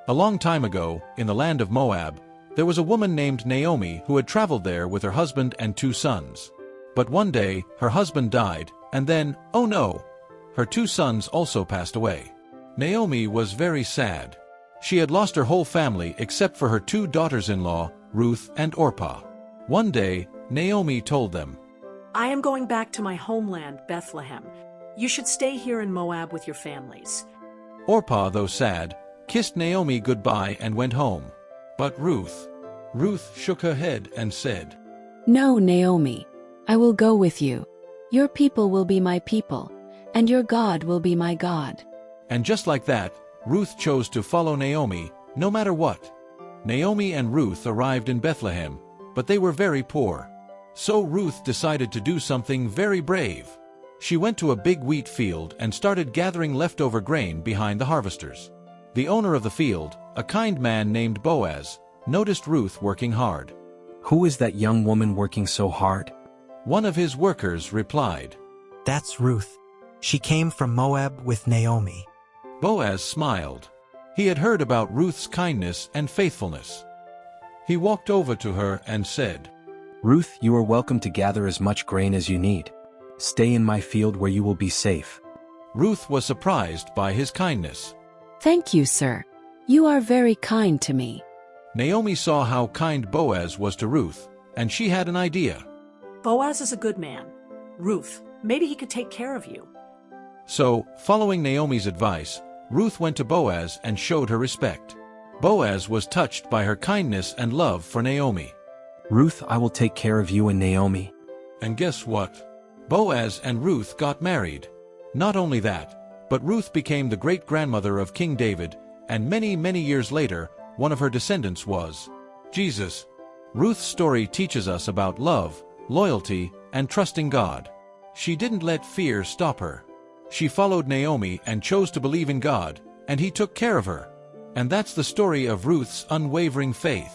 A long time ago, in the land of Moab, there was a woman named Naomi who had traveled there with her husband and 2 sons. But one day, her husband died, and then, oh no, her 2 sons also passed away. Naomi was very sad. She had lost her whole family except for her 2 daughters-in-law, Ruth and Orpah. One day, Naomi told them, I am going back to my homeland, Bethlehem. You should stay here in Moab with your families. Orpah, though sad, kissed Naomi goodbye and went home. But Ruth shook her head and said, No, Naomi, I will go with you. Your people will be my people, and your God will be my God. And just like that, Ruth chose to follow Naomi, no matter what. Naomi and Ruth arrived in Bethlehem, but they were very poor. So Ruth decided to do something very brave. She went to a big wheat field and started gathering leftover grain behind the harvesters. The owner of the field, a kind man named Boaz, noticed Ruth working hard. Who is that young woman working so hard? One of his workers replied. That's Ruth. She came from Moab with Naomi. Boaz smiled. He had heard about Ruth's kindness and faithfulness. He walked over to her and said, Ruth, you are welcome to gather as much grain as you need. Stay in my field where you will be safe. Ruth was surprised by his kindness. Thank you, sir. You are very kind to me. Naomi saw how kind Boaz was to Ruth, and she had an idea. Boaz is a good man. Ruth, maybe he could take care of you. So, following Naomi's advice, Ruth went to Boaz and showed her respect. Boaz was touched by her kindness and love for Naomi. Ruth, I will take care of you and Naomi. And guess what? Boaz and Ruth got married. Not only that, but Ruth became the great-grandmother of King David, and many years later, one of her descendants was Jesus. Ruth's story teaches us about love, loyalty, and trusting God. She didn't let fear stop her. She followed Naomi and chose to believe in God, and He took care of her. And that's the story of Ruth's unwavering faith.